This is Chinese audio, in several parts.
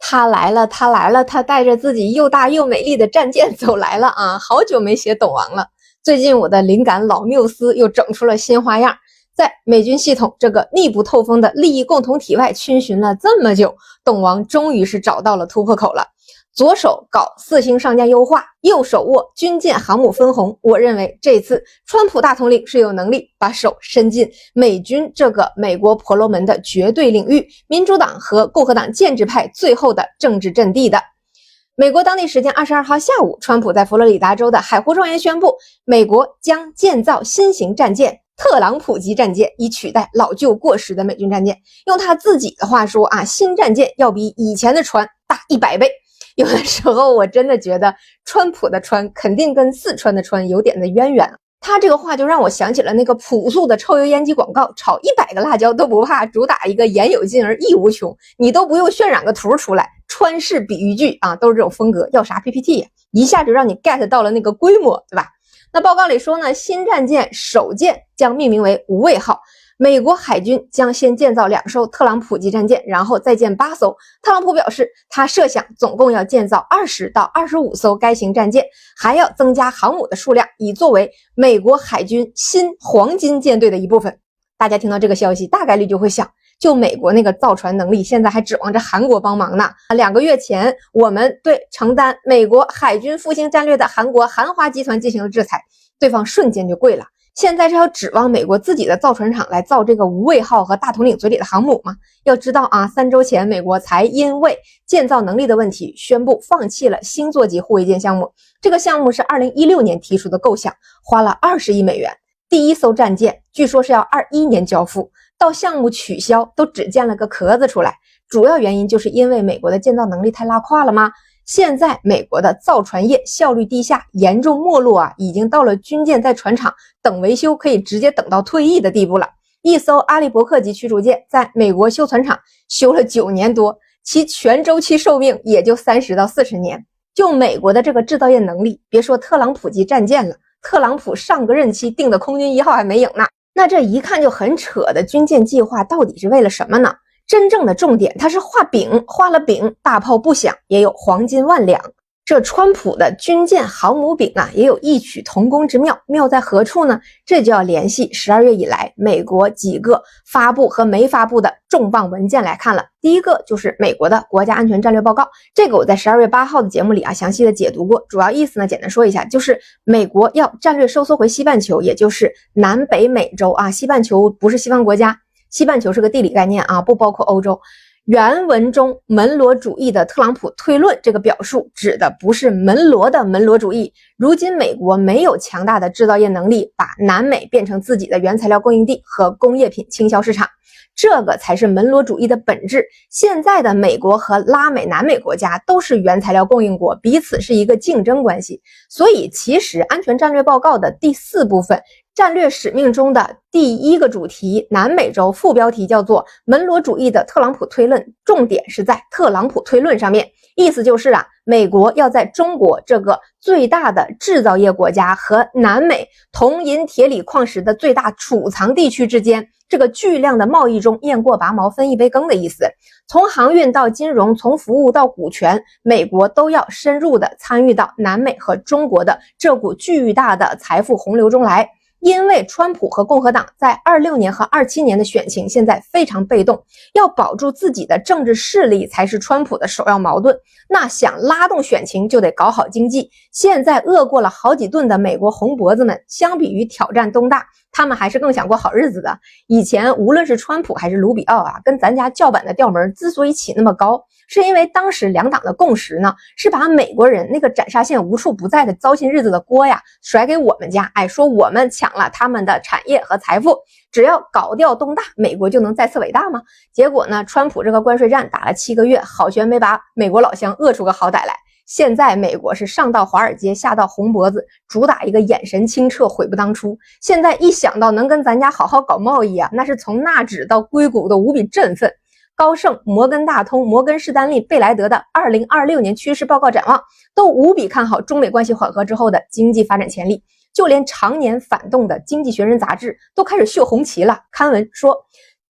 他来了，他来了，他带着自己又大又美丽的战舰走来了啊！好久没写懂王了，最近我的灵感老缪斯又整出了新花样，在美军系统这个密不透风的利益共同体外逡巡了这么久，董王终于是找到了突破口了。左手搞4星上架优化，右手握军舰航母分红。我认为这次川普大统领是有能力把手伸进美军这个美国婆罗门的绝对领域，民主党和共和党建制派最后的政治阵地的。美国当地时间22号下午，川普在佛罗里达州的海湖庄园宣布，美国将建造新型战舰特朗普级战舰，以取代老旧过时的美军战舰。用他自己的话说啊，新战舰要比以前的船大100倍。有的时候我真的觉得川普的川肯定跟四川的川有点的渊源。他这个话就让我想起了那个朴素的抽油烟机广告，炒100个辣椒都不怕，主打一个言有尽而意无穷，你都不用渲染个图出来，川式比喻句啊，都是这种风格，要啥 PPT 呀？一下就让你 get 到了那个规模，对吧？那报告里说呢，新战舰首舰将命名为无畏号。美国海军将先建造2艘特朗普级战舰，然后再建8艘。特朗普表示，他设想总共要建造20到25艘该型战舰，还要增加航母的数量，以作为美国海军新黄金舰队的一部分。大家听到这个消息，大概率就会想，就美国那个造船能力，现在还指望着韩国帮忙呢。2个月前，我们对承担美国海军复兴战略的韩国韩华集团进行了制裁，对方瞬间就跪了。现在是要指望美国自己的造船厂来造这个无畏号和大统领嘴里的航母吗？要知道啊，3周前美国才因为建造能力的问题宣布放弃了星座级护卫舰项目。这个项目是2016年提出的构想，花了20亿美元。第一艘战舰据说是要21年交付，到项目取消都只建了个壳子出来。主要原因就是因为美国的建造能力太拉胯了吗？现在美国的造船业效率低下，严重没落啊，已经到了军舰在船厂等维修可以直接等到退役的地步了。一艘阿利伯克级驱逐舰在美国修船厂修了9年多，其全周期寿命也就30到40年。就美国的这个制造业能力，别说特朗普级战舰了，特朗普上个任期定的空军1号还没影呢。那这一看就很扯的军舰计划到底是为了什么呢？真正的重点，它是画饼，画了饼，大炮不响，也有黄金万两。这川普的军舰航母饼啊，也有异曲同工之妙。妙在何处呢？这就要联系12月以来美国几个发布和没发布的重磅文件来看了。第一个就是美国的国家安全战略报告，这个我在12月8号的节目里啊详细的解读过。主要意思呢，简单说一下，就是美国要战略收缩回西半球，也就是南北美洲啊。西半球不是西方国家，西半球是个地理概念啊，不包括欧洲。原文中门罗主义的特朗普推论这个表述指的不是门罗的门罗主义。如今美国没有强大的制造业能力，把南美变成自己的原材料供应地和工业品倾销市场，这个才是门罗主义的本质。现在的美国和拉美、南美国家都是原材料供应国，彼此是一个竞争关系。所以其实安全战略报告的第4部分，战略使命中的第1个主题南美洲，副标题叫做门罗主义的特朗普推论，重点是在特朗普推论上面。意思就是啊，美国要在中国这个最大的制造业国家和南美铜银铁锂矿石的最大储藏地区之间这个巨量的贸易中雁过拔毛，分一杯羹的意思。从航运到金融，从服务到股权，美国都要深入的参与到南美和中国的这股巨大的财富洪流中来。因为川普和共和党在26年和27年的选情现在非常被动，要保住自己的政治势力才是川普的首要矛盾。那想拉动选情就得搞好经济。现在饿过了好几顿的美国红脖子们，相比于挑战东大，他们还是更想过好日子的。以前无论是川普还是卢比奥啊，跟咱家叫板的调门之所以起那么高，是因为当时两党的共识呢，是把美国人那个斩杀线无处不在的糟心日子的锅呀甩给我们家，说我们抢了他们的产业和财富，只要搞掉东大，美国就能再次伟大吗？结果呢，川普这个关税战打了7个月，好悬没把美国老乡饿出个好歹来。现在美国是上到华尔街，下到红脖子，主打一个眼神清澈，悔不当初。现在一想到能跟咱家好好搞贸易啊，那是从纳指到硅谷都无比振奋。高盛、摩根大通、摩根士丹利、贝莱德的2026年趋势报告展望都无比看好中美关系缓和之后的经济发展潜力，就连常年反动的《经济学人》杂志都开始绣红旗了，刊文说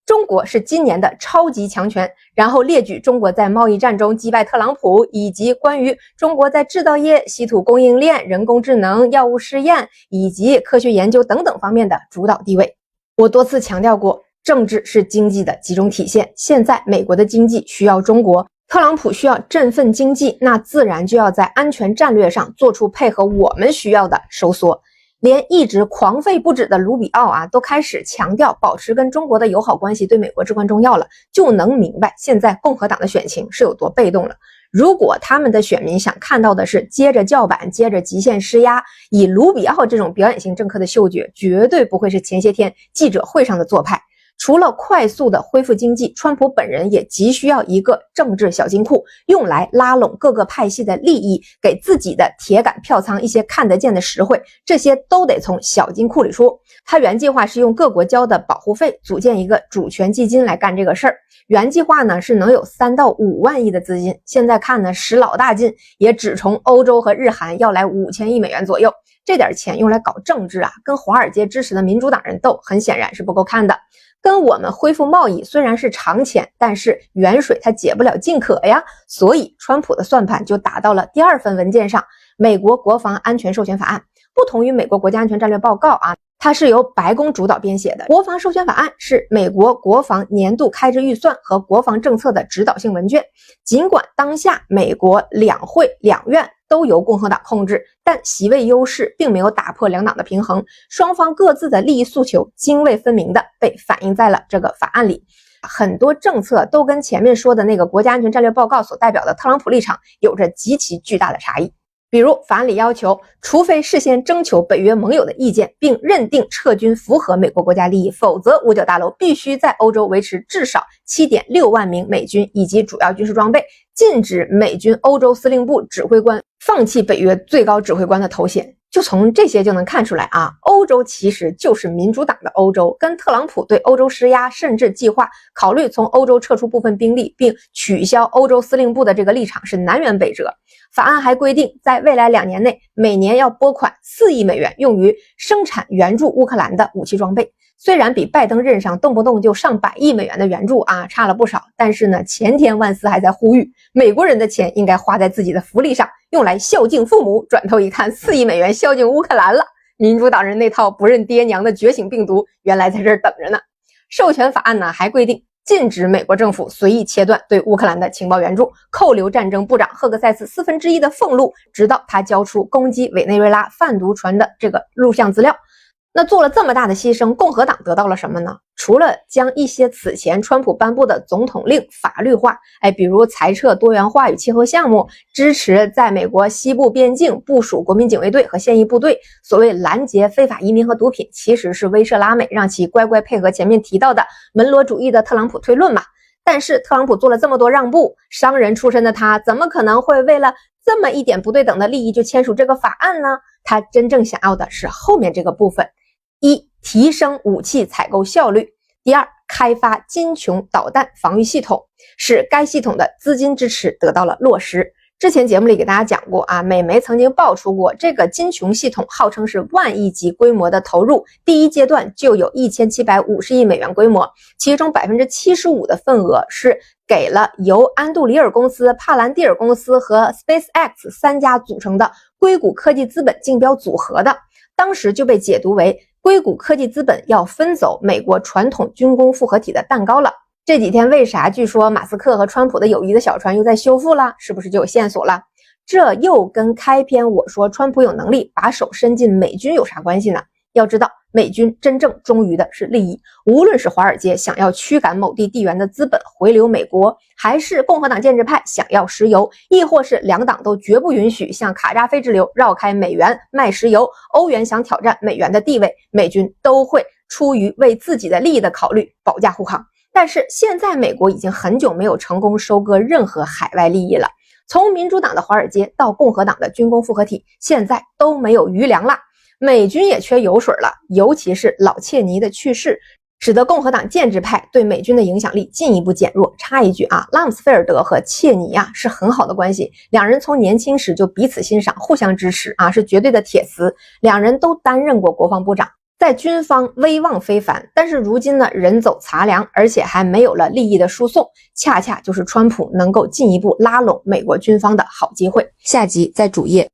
中国是今年的超级强权，然后列举中国在贸易战中击败特朗普，以及关于中国在制造业、稀土供应链、人工智能、药物试验以及科学研究等等方面的主导地位。我多次强调过，政治是经济的集中体现，现在美国的经济需要中国，特朗普需要振奋经济，那自然就要在安全战略上做出配合我们需要的收缩。连一直狂吠不止的卢比奥都开始强调保持跟中国的友好关系对美国至关重要了，就能明白现在共和党的选情是有多被动了。如果他们的选民想看到的是接着叫板，接着极限施压，以卢比奥这种表演型政客的嗅觉，绝对不会是前些天记者会上的做派。除了快速的恢复经济，川普本人也急需要一个政治小金库，用来拉拢各个派系的利益，给自己的铁杆票仓一些看得见的实惠，这些都得从小金库里出。他原计划是用各国交的保护费组建一个主权基金来干这个事儿，原计划呢是能有3到5万亿的资金，现在看呢使老大劲，也只从欧洲和日韩要来5000亿美元左右。这点钱用来搞政治跟华尔街支持的民主党人斗，很显然是不够看的。跟我们恢复贸易虽然是长钱，但是远水它解不了近渴呀，所以川普的算盘就打到了第2份文件上，美国国防安全授权法案。不同于美国国家安全战略报告它是由白宫主导编写的。国防授权法案是美国国防年度开支预算和国防政策的指导性文件。尽管当下美国两会两院都由共和党控制，但席位优势并没有打破两党的平衡，双方各自的利益诉求泾渭分明的被反映在了这个法案里。很多政策都跟前面说的那个国家安全战略报告所代表的特朗普立场有着极其巨大的差异。比如法案里要求，除非事先征求北约盟友的意见，并认定撤军符合美国国家利益，否则五角大楼必须在欧洲维持至少 7.6 万名美军以及主要军事装备，禁止美军欧洲司令部指挥官放弃北约最高指挥官的头衔。就从这些就能看出来欧洲其实就是民主党的欧洲，跟特朗普对欧洲施压，甚至计划考虑从欧洲撤出部分兵力并取消欧洲司令部的这个立场是南辕北辙。法案还规定，在未来2年内，每年要拨款4亿美元用于生产援助乌克兰的武器装备。虽然比拜登任上动不动就上百亿美元的援助差了不少，但是呢，前天万斯还在呼吁，美国人的钱应该花在自己的福利上，用来孝敬父母。转头一看，4亿美元孝敬乌克兰了，民主党人那套不认爹娘的觉醒病毒，原来在这儿等着呢。授权法案呢还规定，禁止美国政府随意切断对乌克兰的情报援助，扣留战争部长赫克塞斯1/4的俸禄，直到他交出攻击委内瑞拉贩毒船的这个录像资料。那做了这么大的牺牲，共和党得到了什么呢？除了将一些此前川普颁布的总统令法律化，比如裁撤多元化与气候项目，支持在美国西部边境部署国民警卫队和现役部队，所谓拦截非法移民和毒品，其实是威慑拉美，让其乖乖配合前面提到的门罗主义的特朗普推论嘛。但是特朗普做了这么多让步，商人出身的他怎么可能会为了这么一点不对等的利益就签署这个法案呢？他真正想要的是后面这个部分：一、提升武器采购效率；第二，开发金琼导弹防御系统，使该系统的资金支持得到了落实。之前节目里给大家讲过美媒曾经爆出过，这个金琼系统号称是万亿级规模的投入，第一阶段就有1750亿美元规模，其中 75% 的份额是给了由安杜里尔公司、帕兰蒂尔公司和 SpaceX 3家组成的硅谷科技资本竞标组合的。当时就被解读为硅谷科技资本要分走美国传统军工复合体的蛋糕了。这几天为啥据说马斯克和川普的友谊的小船又在修复了？是不是就有线索了？这又跟开篇我说川普有能力把手伸进美军有啥关系呢？要知道，美军真正忠于的是利益，无论是华尔街想要驱赶某地地缘的资本回流美国，还是共和党建制派想要石油，亦或是两党都绝不允许像卡扎菲之流绕开美元卖石油，欧元想挑战美元的地位，美军都会出于为自己的利益的考虑保驾护航。但是现在美国已经很久没有成功收割任何海外利益了，从民主党的华尔街到共和党的军工复合体，现在都没有余粮了，美军也缺油水了。尤其是老切尼的去世，使得共和党建制派对美军的影响力进一步减弱。插一句拉姆斯菲尔德和切尼是很好的关系，两人从年轻时就彼此欣赏，互相支持是绝对的铁磁。两人都担任过国防部长，在军方威望非凡，但是如今呢人走茶凉，而且还没有了利益的输送，恰恰就是川普能够进一步拉拢美国军方的好机会。下集在主页。